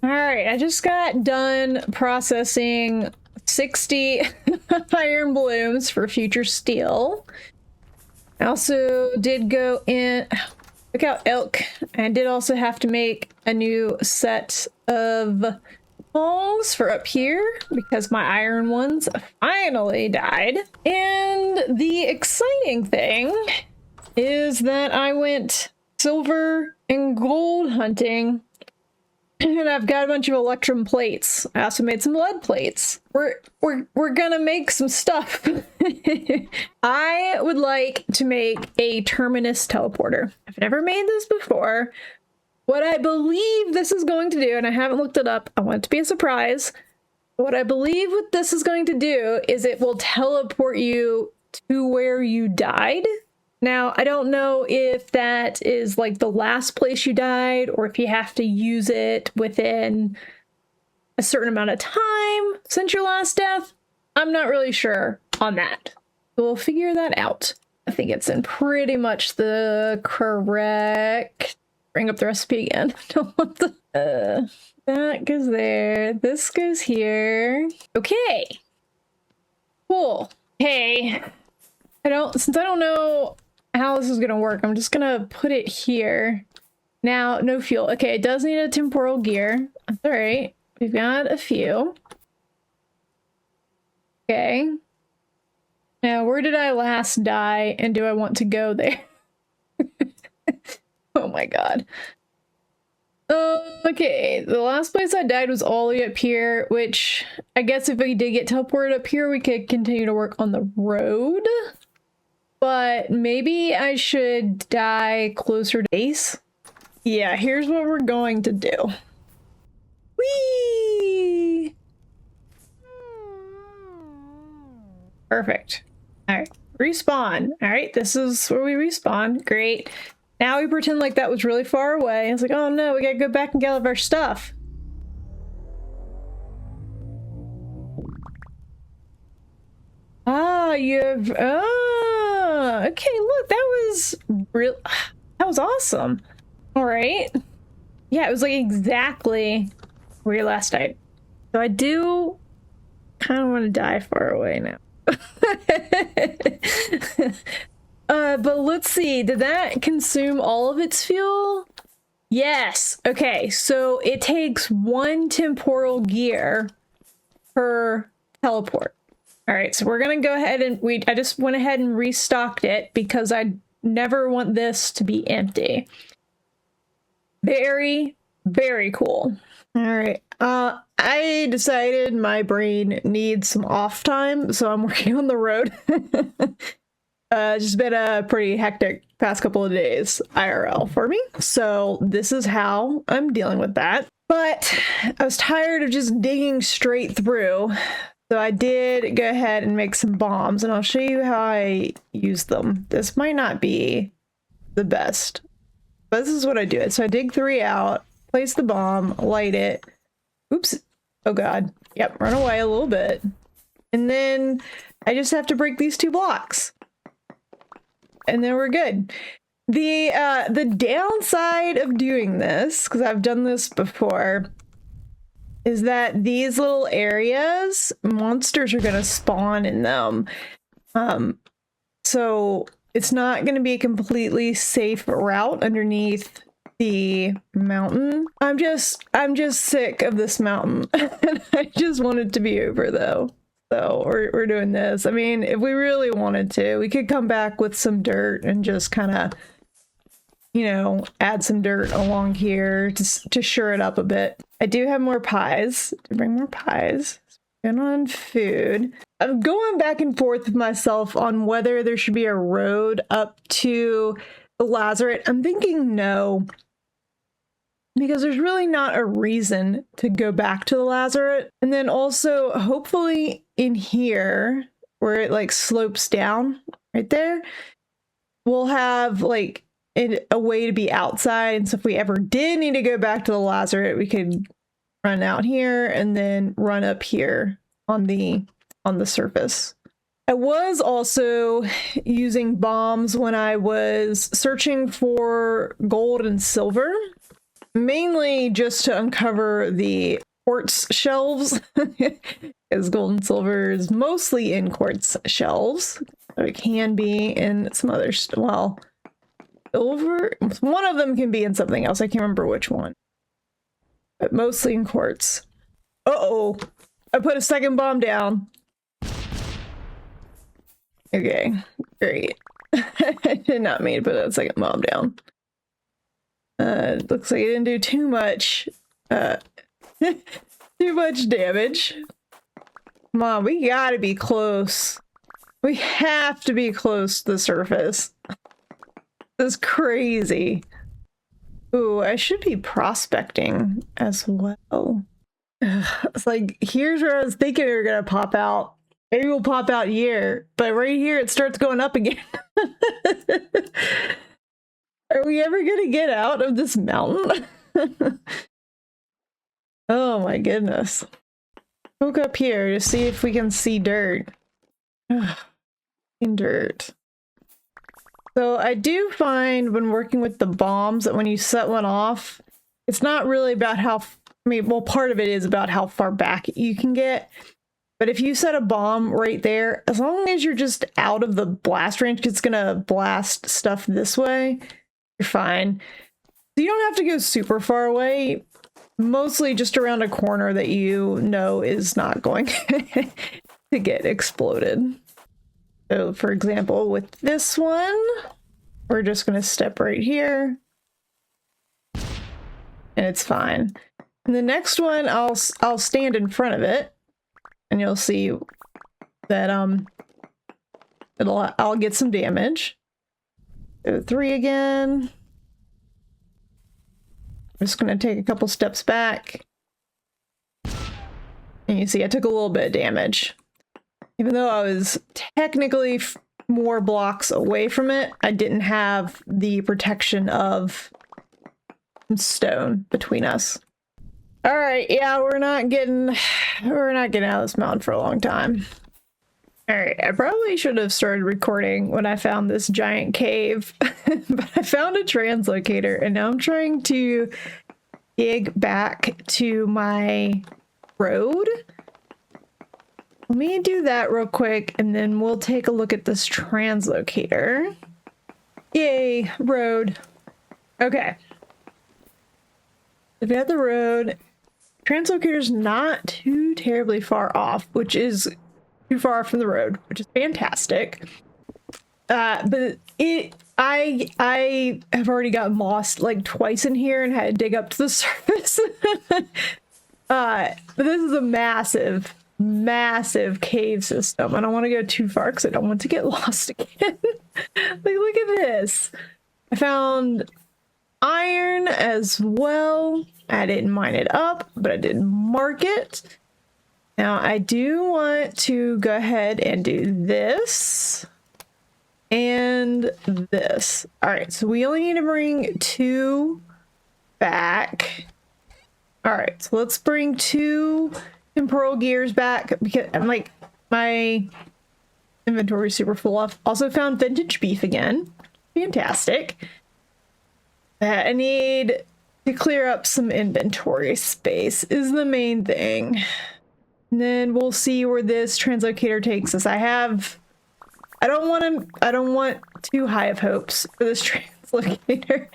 All right, I just got done processing 60 iron blooms for future steel. I also did go in, look out elk. I did also have to make a new set of tongs for up here because my iron ones finally died. And the exciting thing is that I went silver and gold hunting, and I've got a bunch of electrum plates. I also made some lead plates. We're gonna make some stuff. I would like to make a terminus teleporter. I've never made this before. What I believe this is going to do, and I haven't looked it up, I want it to be a surprise. What I believe what this is going to do is it will teleport you to where you died. Now, I don't know if that is like the last place you died or if you have to use it within a certain amount of time since your last death. I'm not really sure on that. We'll figure that out. I think it's in pretty much the correct... Bring up the recipe again. Don't want the... that goes there. This goes here. Okay. Cool. Hey. Since I don't know how this is gonna work, I'm just gonna put it here. Now, no fuel. Okay, it does need a temporal gear. That's all right. We've got a few. Okay. Now, where did I last die, and do I want to go there? Oh my god. Okay, the last place I died was all the way up here, which I guess if we did get teleported up here, we could continue to work on the road. But maybe I should die closer to base. Yeah, here's what we're going to do. Whee! Perfect. All right, respawn. All right, this is where we respawn. Great. Now we pretend like that was really far away. It's like, oh no, we gotta go back and get all of our stuff. Ah, you have... Ah, okay, look, that was real... That was awesome. All right. Yeah, it was like exactly where you last died. So I do kind of want to die far away now. But let's see, did that consume all of its fuel? Yes. Okay, so it takes 1 temporal gear per teleport. All right, so we're gonna go ahead and I just went ahead and restocked it because I never want this to be empty. Very, very cool. All right, I decided my brain needs some off time, so I'm working on the road. Just been a pretty hectic past couple of days IRL for me. So this is how I'm dealing with that. But I was tired of just digging straight through. So I did go ahead and make some bombs, and I'll show you how I use them. This might not be the best, but this is what I do. So I dig 3 out, place the bomb, light it. Oops. Oh god. Yep, run away a little bit. And then I just have to break these 2 blocks. And then we're good. The downside of doing this, because I've done this before, is that these little areas, monsters are gonna spawn in them. So it's not gonna be a completely safe route underneath the mountain. I'm just sick of this mountain. I just want it to be over though. So we're doing this. I mean, if we really wanted to, we could come back with some dirt and just kind of, you know, add some dirt along here to shore it up a bit. I do have more pies. To bring more pies. Spend on food. I'm going back and forth with myself on whether there should be a road up to the Lazarette. I'm thinking no, because there's really not a reason to go back to the Lazarette. And then also, hopefully in here, where it like slopes down right there, we'll have like a way to be outside. And so if we ever did need to go back to the Lazarette, we could run out here and then run up here on the surface. I was also using bombs when I was searching for gold and silver. mainly just to uncover the quartz shelves, because gold and silver is mostly in quartz shelves. It can be in some other, well, silver, one of them can be in something else. I can't remember which one, but mostly in quartz. Uh-oh, I put a second bomb down. Okay, great. I did not mean to put a second bomb down. Looks like it didn't do too much, too much damage. Come on, we gotta be close. We have to be close to the surface. This is crazy. Ooh, I should be prospecting as well. It's like, here's where I was thinking they were gonna pop out. Maybe we'll pop out here, but right here it starts going up again. Are we ever gonna get out of this mountain? Oh my goodness. Look up here to see if we can see dirt. Dirt. So I do find when working with the bombs that when you set one off, it's not really about how, I mean, well, part of it is about how far back you can get. But if you set a bomb right there, as long as you're just out of the blast range, it's gonna blast stuff this way, you're fine. So you don't have to go super far away, mostly just around a corner that you know is not going to get exploded. So for example, with this one, we're just gonna step right here and it's fine. And the next one, I'll stand in front of it and you'll see that I'll get some damage. So 3 again. I'm just gonna take a couple steps back. And you see I took a little bit of damage. Even though I was technically more blocks away from it, I didn't have the protection of stone between us. All right, yeah, we're not getting out of this mountain for a long time. All right, I probably should have started recording when I found this giant cave, but I found a translocator and now I'm trying to dig back to my road. Let me do that real quick and then we'll take a look at this translocator. Yay, road. Okay. We've got the road. Translocator's not too terribly far off, which is too far from the road, which is fantastic. But I have already gotten lost like twice in here and had to dig up to the surface. But this is a massive cave system. I don't want to go too far because I don't want to get lost again. Like, look at this. I found iron as well. I didn't mine it up, but I did mark it. Now I do want to go ahead and do this and this. All right, so we only need to bring 2 back. All right, so let's bring 2 temporal gears back because I'm like, my inventory is super full. I've also found vintage beef again. Fantastic. I need to clear up some inventory space is the main thing. And then we'll see where this translocator takes us. I don't want too high of hopes for this translocator.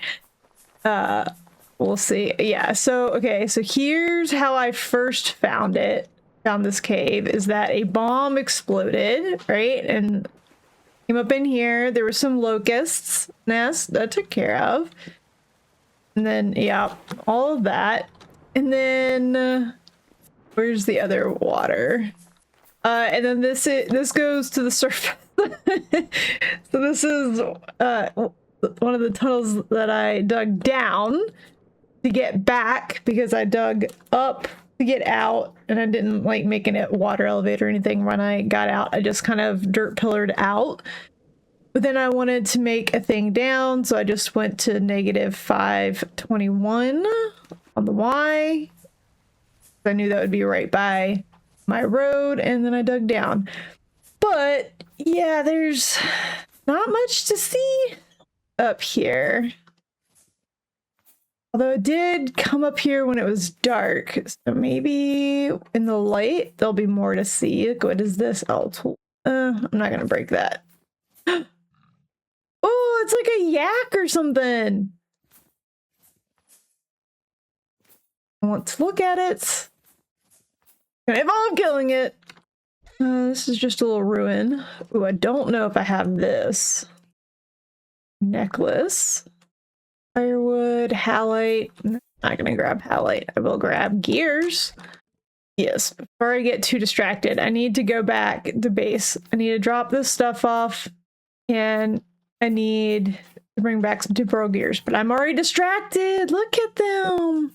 We'll see. Yeah, so okay, so here's how I first found this cave, is that a bomb exploded, right? And came up in here. There were some locusts nests that I took care of. And then, yeah, all of that. And then, where's the other water? And then this goes to the surface. So this is one of the tunnels that I dug down to get back because I dug up to get out and I didn't like making it water elevator or anything when I got out. I just kind of dirt pillared out. But then I wanted to make a thing down, so I just went to -521 on the Y. I knew that would be right by my road, and then I dug down. But yeah, there's not much to see up here. Although it did come up here when it was dark, so maybe in the light there'll be more to see. What is this? Oh, I'm not gonna break that. Oh, it's like a yak or something. I want to look at it. If I'm killing it. This is just a little ruin. Ooh, I don't know if I have this. Necklace. Firewood, halite. I'm not gonna grab halite. I will grab gears. Yes, before I get too distracted, I need to go back to base. I need to drop this stuff off, and I need to bring back some temporal gears, but I'm already distracted. Look at them.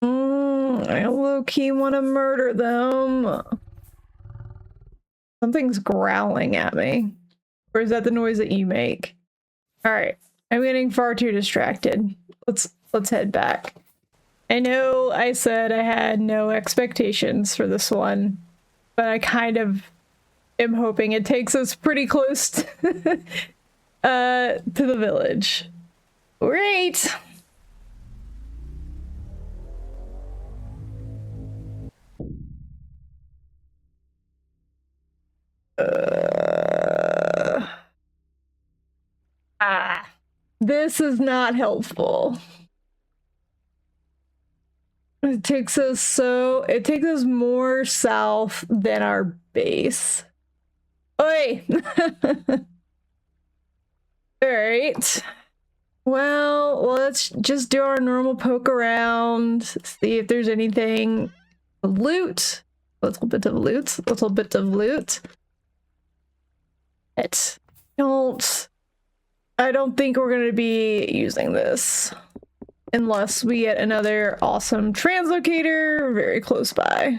I low-key want to murder them. Something's growling at me. Or is that the noise that you make? All right. I'm getting far too distracted. Let's head back. I know I said I had no expectations for this one, but I kind of am hoping it takes us pretty close to, to the village. Great. This is not helpful. It takes us more south than our base. Oi! Alright. Well, let's just do our normal poke around, see if there's anything. Loot. Little bit of loot. Little bit of loot. I don't think we're going to be using this unless we get another awesome translocator very close by.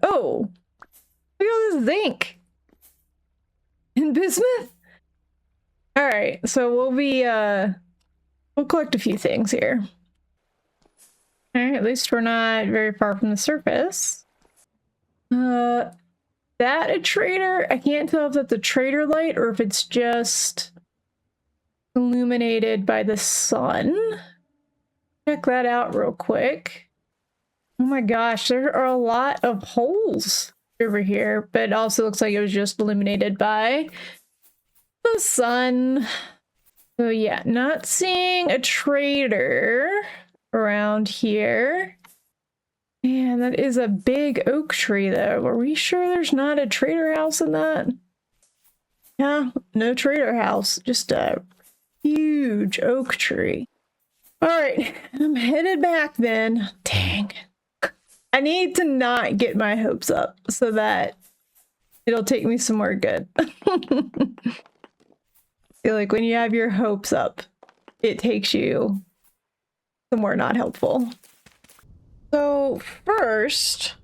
Oh, look at all this zinc and bismuth. All right, so we'll collect a few things here. All right, at least we're not very far from the surface. That a trader? I can't tell if that's a trader light or if it's just illuminated by the sun. Check that out real quick. Oh my gosh, there are a lot of holes over here, but it also looks like it was just illuminated by the sun. So yeah, not seeing a trader around here. Man, that is a big oak tree though. Are we sure there's not a trader house in that? Yeah, no trader house, just a huge oak tree. All right, I'm headed back then. Dang. I need to not get my hopes up so that it'll take me somewhere good. I feel like when you have your hopes up, it takes you somewhere not helpful. So first,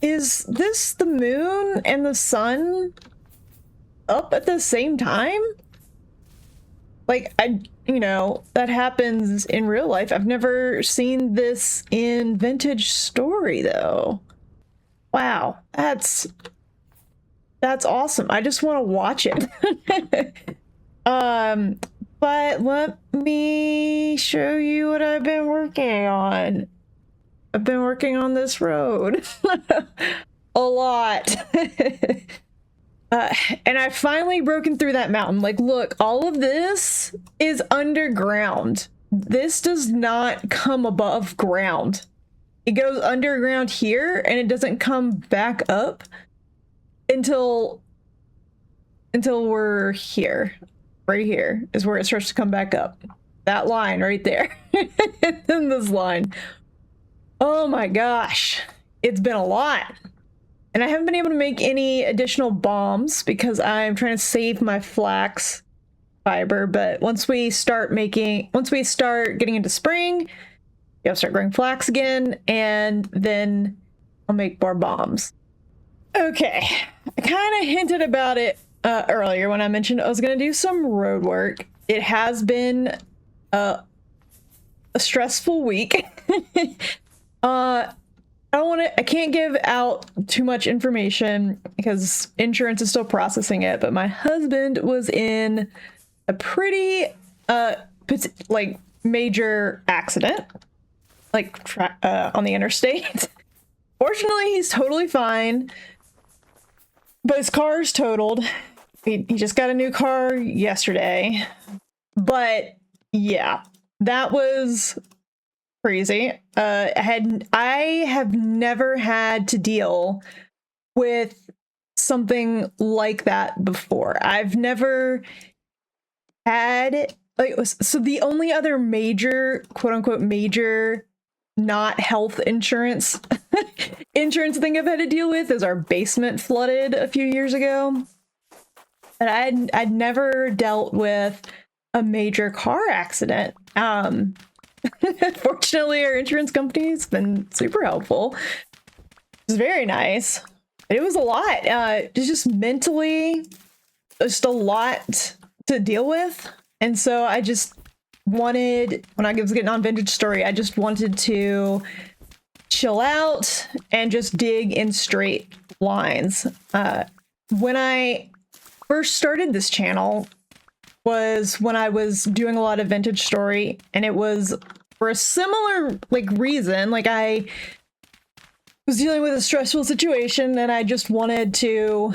is this the moon and the sun up at the same time? Like, that happens in real life. I've never seen this in Vintage Story, though. Wow, that's awesome. I just want to watch it. But let me show you what I've been working on. I've been working on this road a lot. And I've finally broken through that mountain. Like, look, all of this is underground. This does not come above ground. It goes underground here, and it doesn't come back up until we're here. Right here is where it starts to come back up. That line right there. In this line. Oh my gosh. It's been a lot. And I haven't been able to make any additional bombs because I'm trying to save my flax fiber, but once we start getting into spring, you'll start growing flax again, and then I'll make more bombs. Okay, I kind of hinted about it earlier when I mentioned I was going to do some road work. It has been a stressful week. I can't give out too much information because insurance is still processing it, but my husband was in a pretty major accident, like on the interstate. Fortunately, he's totally fine, but his car's totaled. He just got a new car yesterday. But yeah, that was crazy. I have never had to deal with something like that before. I've never had so the only other major, quote unquote, major not health insurance thing I've had to deal with is our basement flooded a few years ago. And I'd never dealt with a major car accident. Fortunately, our insurance company's been super helpful. It's very nice. It was a lot. Just mentally, just a lot to deal with. And so I just wanted, when I was getting on Vintage Story, I just wanted to chill out and just dig in straight lines. When I first started this channel was when I was doing a lot of Vintage Story, and it was for a similar reason. Like, I was dealing with a stressful situation and I just wanted to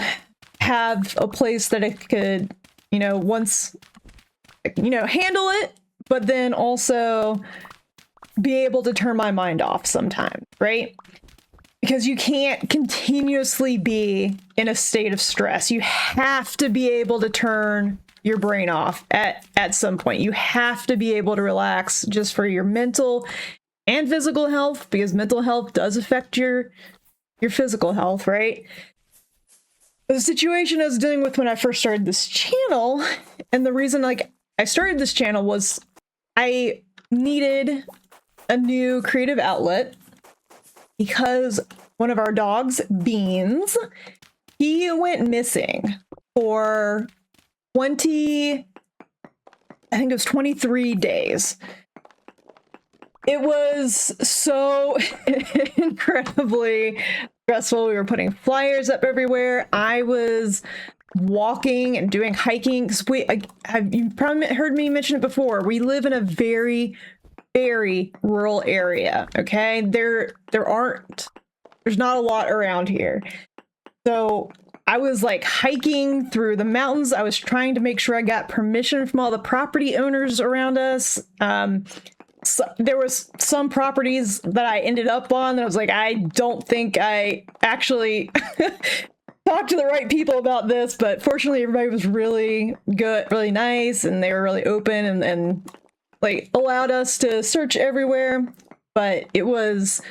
have a place that I could, once, handle it, but then also be able to turn my mind off sometime, right? Because you can't continuously be in a state of stress. You have to be able to turn your brain off at some point. You have to be able to relax just for your mental and physical health, because mental health does affect your physical health, right? The situation I was dealing with when I first started this channel, and the reason I started this channel was I needed a new creative outlet because one of our dogs, Beans, he went missing for 23 days. It was so incredibly stressful. We were putting flyers up everywhere. I was walking and doing hiking. You've probably heard me mention it before. We live in a very, very rural area. Okay, there's not a lot around here. So I was hiking through the mountains. I was trying to make sure I got permission from all the property owners around us. So there was some properties that I ended up on that I was I don't think I actually talked to the right people about this, but fortunately everybody was really good, really nice, and they were really open and allowed us to search everywhere, but it was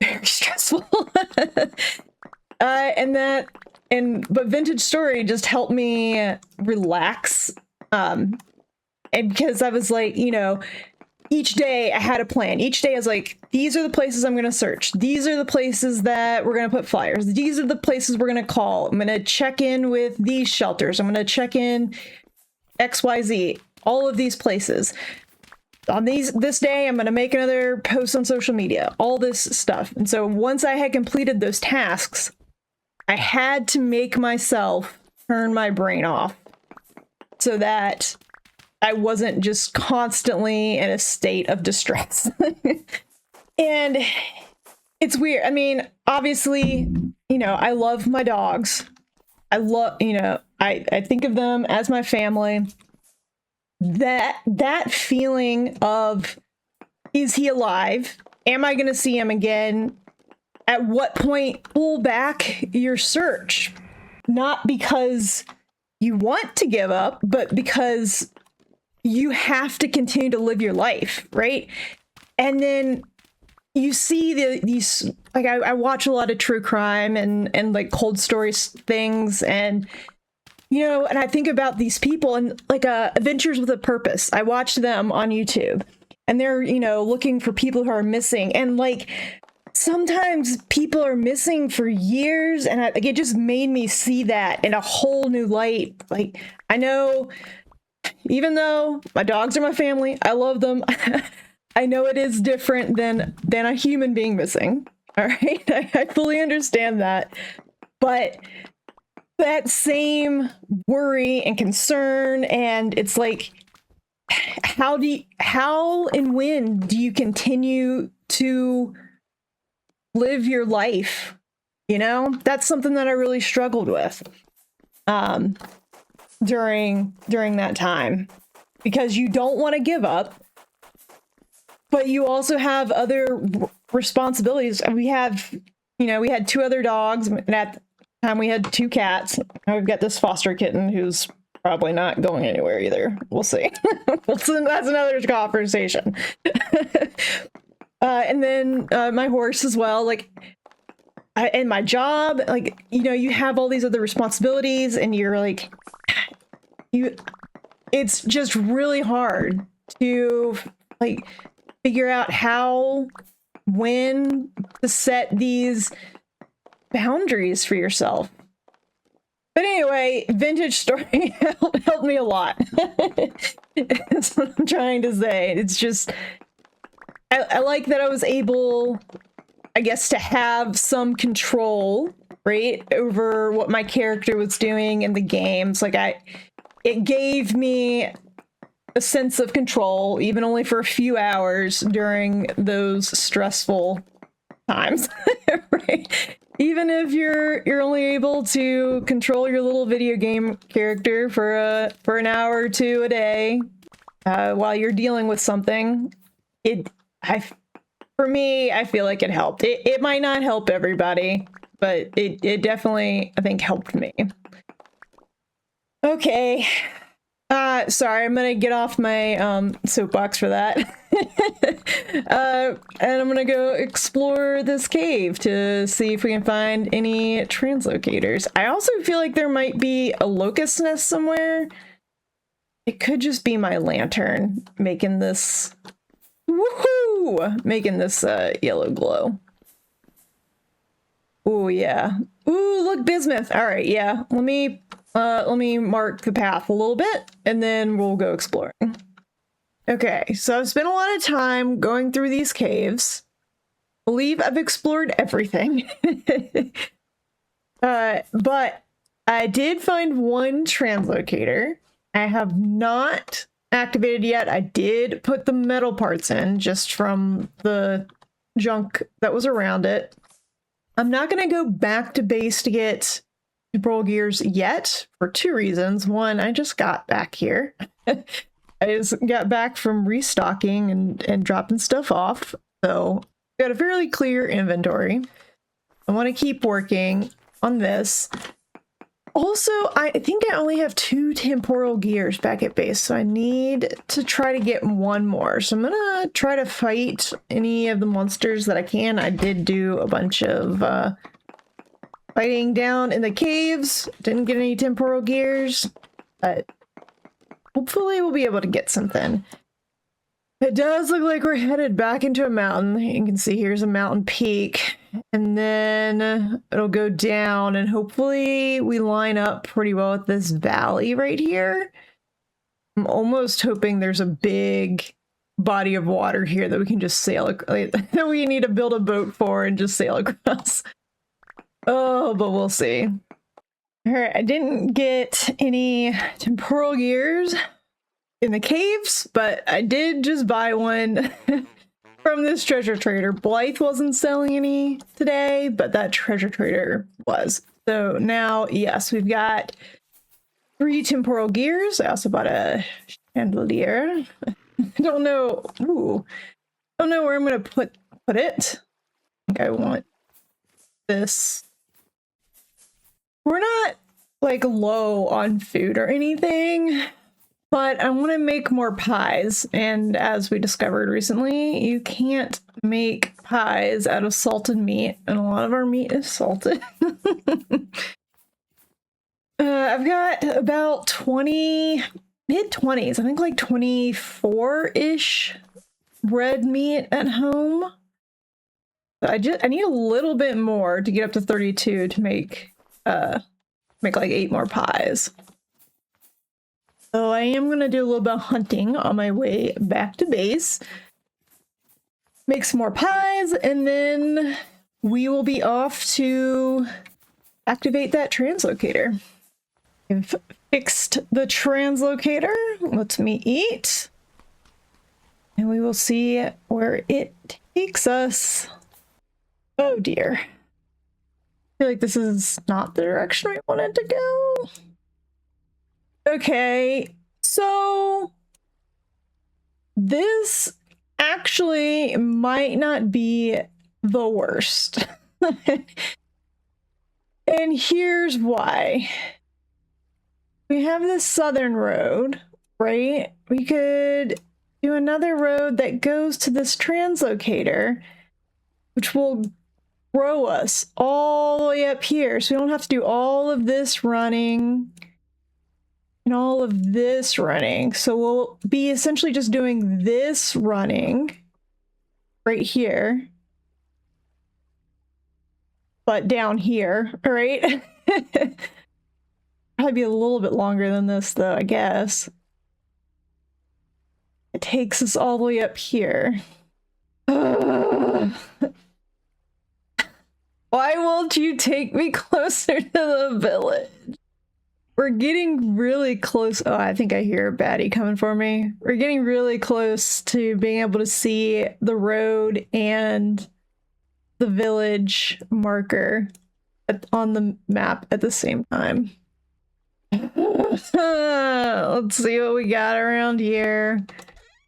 very stressful. But Vintage Story just helped me relax. And because I was each day I had a plan. Each day I was these are the places I'm going to search. These are the places that we're going to put flyers. These are the places we're going to call. I'm going to check in with these shelters. I'm going to check in XYZ, all of these places. On this day, I'm going to make another post on social media, all this stuff. And so once I had completed those tasks, I had to make myself turn my brain off so that I wasn't just constantly in a state of distress. And it's weird. I mean, obviously, I love my dogs. I love, I think of them as my family. That feeling of, is he alive? Am I going to see him again? At what point pull back your search? Not because you want to give up, but because you have to continue to live your life, right? And then you see these I watch a lot of true crime and cold stories things, and and I think about these people and Adventures with a Purpose. I watched them on YouTube, and they're looking for people who are missing, and sometimes people are missing for years, and it just made me see that in a whole new light. I know, even though my dogs are my family, I love them. I know it is different than a human being missing. All right, I fully understand that, but that same worry and concern, and it's how and when do you continue to live your life? You know, that's something that I really struggled with during that time, because you don't want to give up, but you also have other responsibilities. We have, you know, we had 2 other dogs, and at the time we had 2 cats. We've got this foster kitten who's probably not going anywhere either. We'll see. That's another conversation. And then my horse as well, like, and my job, like, you know, you have all these other responsibilities, and you're like, it's just really hard to like figure out when to set these boundaries for yourself. But anyway, Vintage Story helped me a lot. That's what I'm trying to say. It's just, I like that I was able, I guess, to have some control, right, over what my character was doing in the games. Like, it gave me a sense of control, even only for a few hours during those stressful times, right? Even if you're only able to control your little video game character for an hour or 2 a day, while you're dealing with something, for me, I feel like it helped. It might not help everybody, but it definitely, I think, helped me. Okay. Sorry, I'm gonna get off my soapbox for that. And I'm gonna go explore this cave to see if we can find any translocators. I also feel like there might be a locust nest somewhere. It could just be my lantern making this, woohoo, making this yellow glow. Oh yeah. Ooh, look, bismuth. All right, yeah. Let me mark the path a little bit, and then we'll go exploring. Okay, so I've spent a lot of time going through these caves. I believe I've explored everything. But I did find one translocator. I have not activated yet. I did put the metal parts in just from the junk that was around it. I'm not going to go back to base to get temporal gears yet for 2 reasons. One, I just got back here. I just got back from restocking and dropping stuff off. So I've got a fairly clear inventory. I want to keep working on this. Also, I think I only have 2 temporal gears back at base, so I need to try to get 1 more. So I'm gonna try to fight any of the monsters that I can. I did do a bunch of fighting down in the caves. Didn't get any temporal gears, but hopefully we'll be able to get something. It does look like we're headed back into a mountain. You can see here's a mountain peak, and then it'll go down, and hopefully we line up pretty well with this valley right here. I'm almost hoping there's a big body of water here that we can just sail, that we need to build a boat for and just sail across. Oh, but we'll see. All right, I didn't get any temporal gears in the caves, but I did just buy one from this treasure trader. Blythe wasn't selling any today, but that treasure trader was. So now, yes, we've got 3 temporal gears. I also bought a chandelier. I don't know. Ooh, I don't know where I'm gonna put it. I think I want this. We're not like low on food or anything, but I want to make more pies. And as we discovered recently, you can't make pies out of salted meat, and a lot of our meat is salted. I've got about 20, mid-20s, I think like 24-ish red meat at home. I need a little bit more to get up to 32 to make like 8 more pies. So I am gonna do a little bit of hunting on my way back to base. Make some more pies, and then we will be off to activate that translocator. I've fixed the translocator. Let me eat. And we will see where it takes us. Oh dear. I feel like this is not the direction we wanted to go. Okay, so this actually might not be the worst. And here's why. We have this southern road, right? We could do another road that goes to this translocator, which will grow us all the way up here. So we don't have to do all of this running and all of this running. So we'll be essentially just doing this running right here. But down here, all right? Probably be a little bit longer than this though, I guess. It takes us all the way up here. Why won't you take me closer to the village? We're getting really close. Oh, I think I hear a baddie coming for me. We're getting really close to being able to see the road and the village marker on the map at the same time. Let's see what we got around here.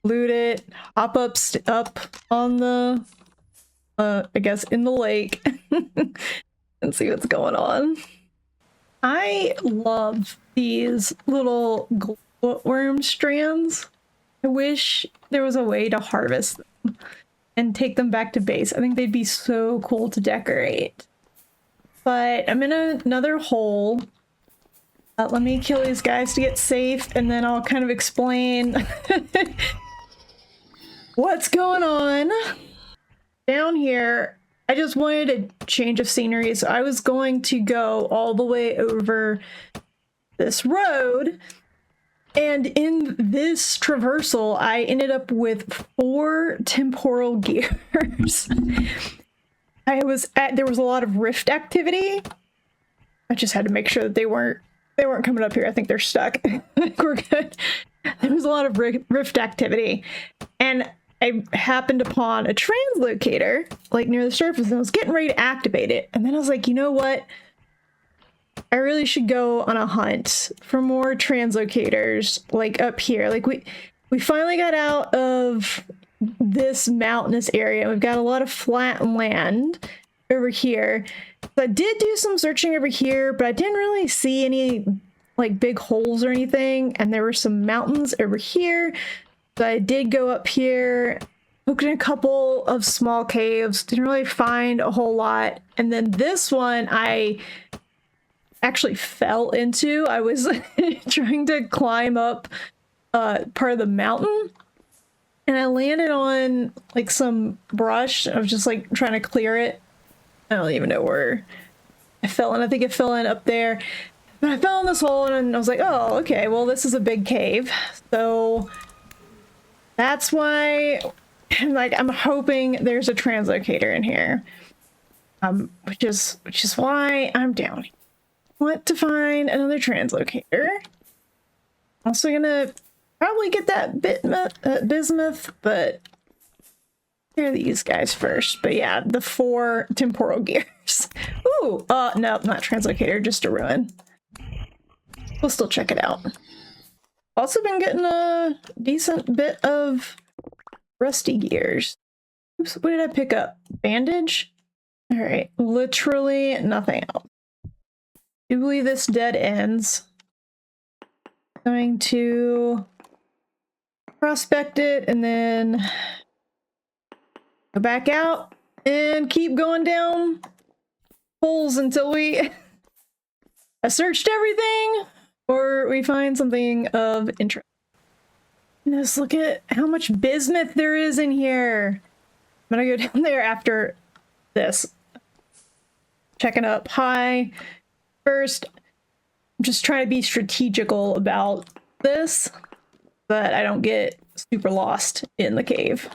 Loot it. Hop up on the, I guess, in the lake and see what's going on. I love these little glowworm strands. I wish there was a way to harvest them and take them back to base. I think they'd be so cool to decorate. But I'm in another hole. Let me kill these guys to get safe, and then I'll kind of explain what's going on. Down here, I just wanted a change of scenery, so I was going to go all the way over this road, and in this traversal, I ended up with 4 temporal gears. There was a lot of rift activity. I just had to make sure that they weren't coming up here. I think they're stuck. I think we're good. There was a lot of rift activity, and I happened upon a translocator like near the surface, and I was getting ready to activate it. And then I was like, you know what? I really should go on a hunt for more translocators like up here. Like we finally got out of this mountainous area. We've got a lot of flat land over here. So I did do some searching over here, but I didn't really see any like big holes or anything. And there were some mountains over here. So I did go up here, looked in a couple of small caves, didn't really find a whole lot. And then this one I actually fell into. I was trying to climb up part of the mountain, and I landed on like some brush. I was just like trying to clear it. I don't even know where I fell in. I think I fell in up there. But I fell in this hole, and I was like, oh, okay, well, this is a big cave. So that's why I'm hoping there's a translocator in here. Which is why I'm down here. Want to find another translocator. Also gonna probably get that bismuth, but clear these guys first. But yeah, the 4 temporal gears. Ooh, no, not translocator, just a ruin. We'll still check it out. Also been getting a decent bit of rusty gears. Oops, what did I pick up? Bandage? All right, literally nothing else. I believe this dead ends. Going to prospect it and then go back out and keep going down holes until we searched everything or we find something of interest. Let's look at how much bismuth there is in here. I'm gonna go down there after this. Checking up high. First, I'm just trying to be strategical about this, but I don't get super lost in the cave.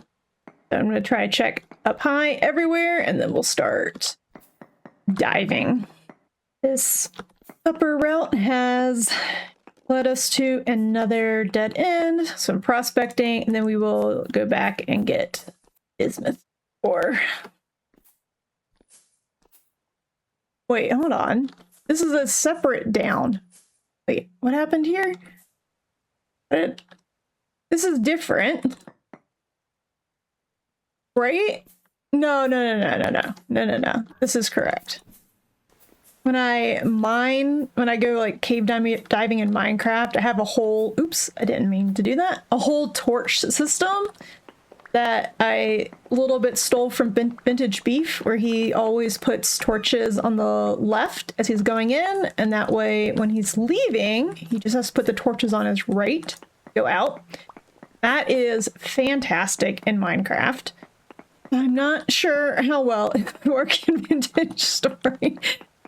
So I'm going to try to check up high everywhere, and then we'll start diving. This upper route has led us to another dead end, some prospecting, and then we will go back and get bismuth ore. Wait, hold on. This is a separate down. Wait, what happened here? This is different. Right? No. This is correct. When I go like cave diving in Minecraft, I have a whole, oops, I didn't mean to do that, a whole torch system that I a little bit stole from Vintage Beef, where he always puts torches on the left as he's going in, and that way when he's leaving, he just has to put the torches on his right, go out. That is fantastic in Minecraft. I'm not sure how well it would work in Vintage Story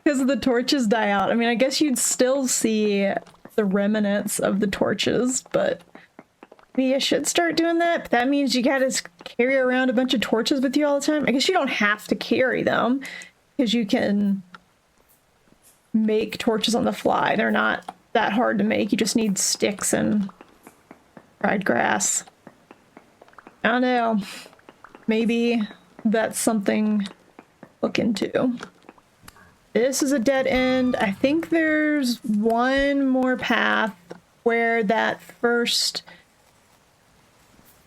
because the torches die out. I mean, I guess you'd still see the remnants of the torches, but maybe I should start doing that. But that means you gotta carry around a bunch of torches with you all the time. I guess you don't have to carry them because you can make torches on the fly. They're not that hard to make. You just need sticks and dried grass. I don't know. Maybe that's something to look into. This is a dead end. I think there's one more path where that first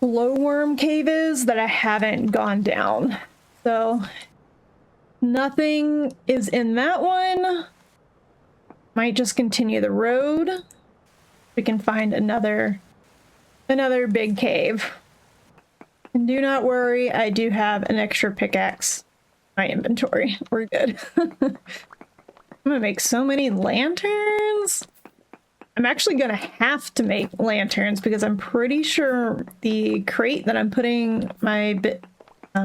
glowworm cave is that I haven't gone down. So nothing is in that one. Might just continue the road. We can find another big cave. And do not worry, I do have an extra pickaxe in my inventory. We're good. I'm gonna make so many lanterns. I'm actually gonna have to make lanterns because I'm pretty sure the crate that I'm putting my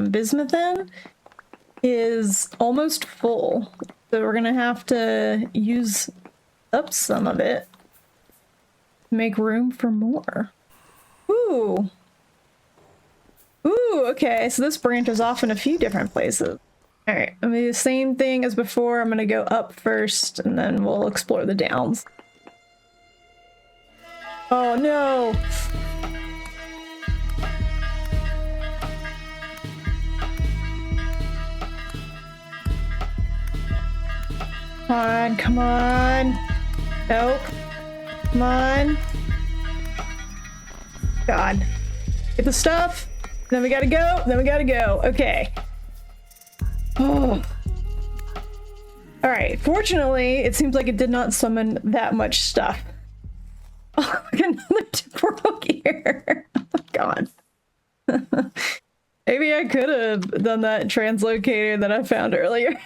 bismuth in is almost full. So we're gonna have to use up some of it to make room for more. Ooh. Ooh, okay, so this branches off in a few different places. All right, I'm gonna do the same thing as before. I'm gonna go up first, and then we'll explore the downs. Oh no! Come on, come on. Nope. Come on. God. Get the stuff. Then we gotta go. Then we gotta go. Okay. Oh. Alright. Fortunately, it seems like it did not summon that much stuff. Oh, look, another temporal gear. Oh my god. Maybe I could have done that translocator that I found earlier.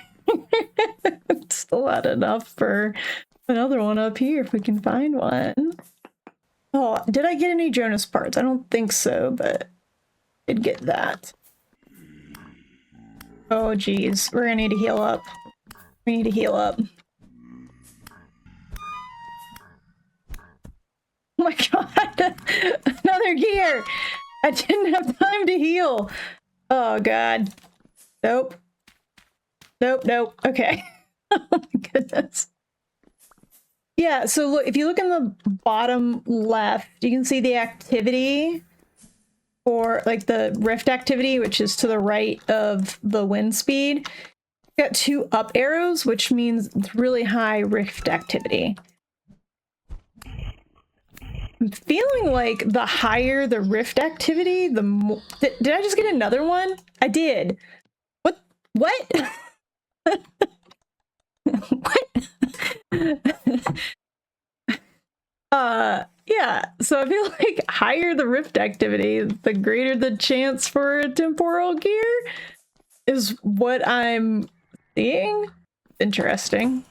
Still had enough for another one up here if we can find one. Oh, did I get any Jonas parts? I don't think so, but I did get that. Oh geez, we're gonna need to heal up. We need to heal up. Oh my god! Another gear! I didn't have time to heal! Oh god. Nope. Nope, nope. Okay. Oh my goodness. Yeah, so look, if you look in the bottom left, you can see the activity for like the rift activity, which is to the right of the wind speed. Got 2 up arrows, which means it's really high rift activity. I'm feeling like the higher the rift activity, the more... Did I just get another one? I did. What? What? What? Yeah, so I feel like higher the rift activity, the greater the chance for a temporal gear is what I'm seeing. Interesting.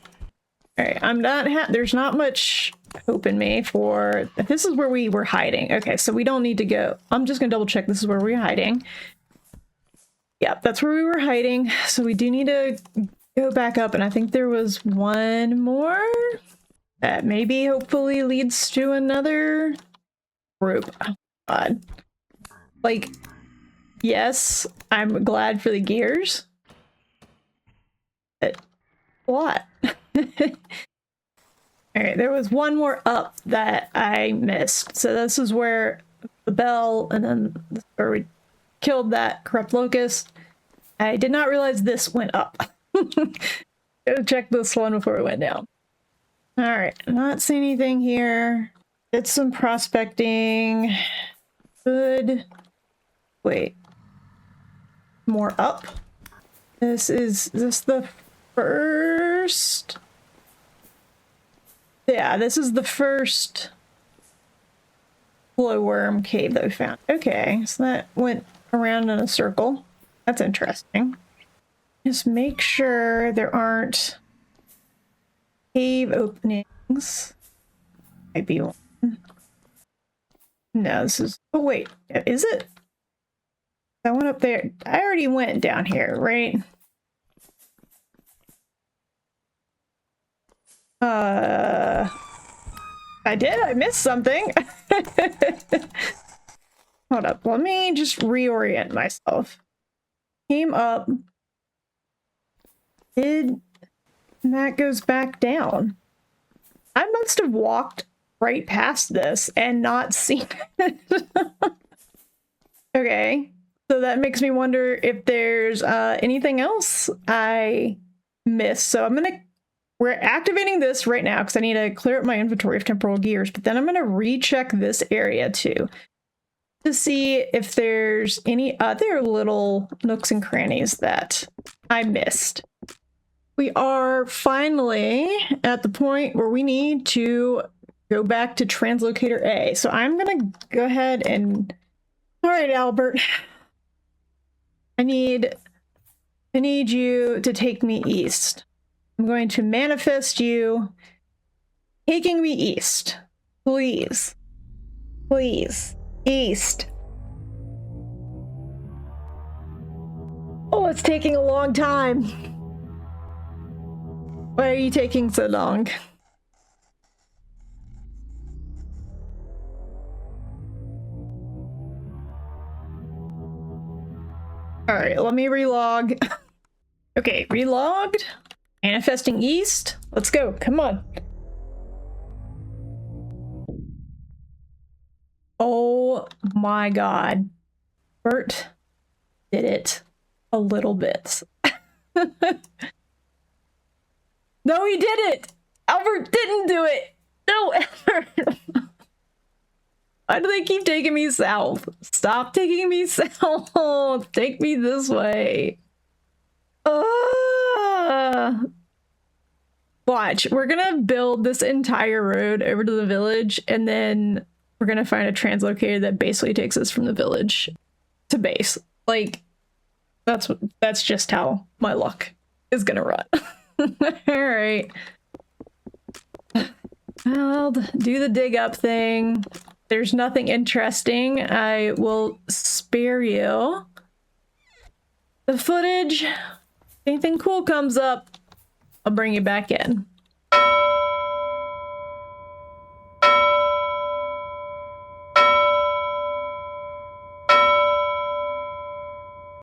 All right, I'm not there's not much hope in me for this is where we were hiding. Okay, so we don't need to go. I'm just gonna double check this is where we're hiding. Yep, that's where we were hiding. So we do need to go back up, and I think there was one more that maybe hopefully leads to another group. Oh god. Like, yes, I'm glad for the gears. But what? Alright, All right, there was one more up that I missed. So this is where the bell, and then this is where we killed that corrupt locust. I did not realize this went up. Gotta check this one before we went down. All right, not see anything here. Did some prospecting. Good. Wait. More up. Is this the first? Yeah, this is the first glowworm cave that we found. Okay, so that went around in a circle. That's interesting. Just make sure there aren't cave openings. Might be one. No, this is... Oh, wait. Is it? I went up there. I already went down here, right? I did? I missed something. Hold up. Let me just reorient myself. Came up. And that goes back down. I must have walked right past this and not seen it. Okay. So that makes me wonder if there's anything else I missed. So we're activating this right now because I need to clear up my inventory of temporal gears, but then I'm gonna recheck this area too to see if there's any other little nooks and crannies that I missed. We are finally at the point where we need to go back to Translocator A. So I'm gonna go ahead and... All right, Albert. I need you to take me east. I'm going to manifest you taking me east. Please. Please. East. Oh, it's taking a long time. Why are you taking so long? All right, let me relog. Okay, relogged. Manifesting east. Let's go. Come on. Oh my god. Bert did it a little bit. No, he did it! Albert didn't do it! No, Albert! Why do they keep taking me south? Stop taking me south! Take me this way. Watch, we're gonna build this entire road over to the village, and then we're gonna find a translocator that basically takes us from the village to base. Like, that's just how my luck is gonna run. Alright. I'll do the dig up thing. There's nothing interesting. I will spare you the footage. Anything cool comes up, I'll bring you back in.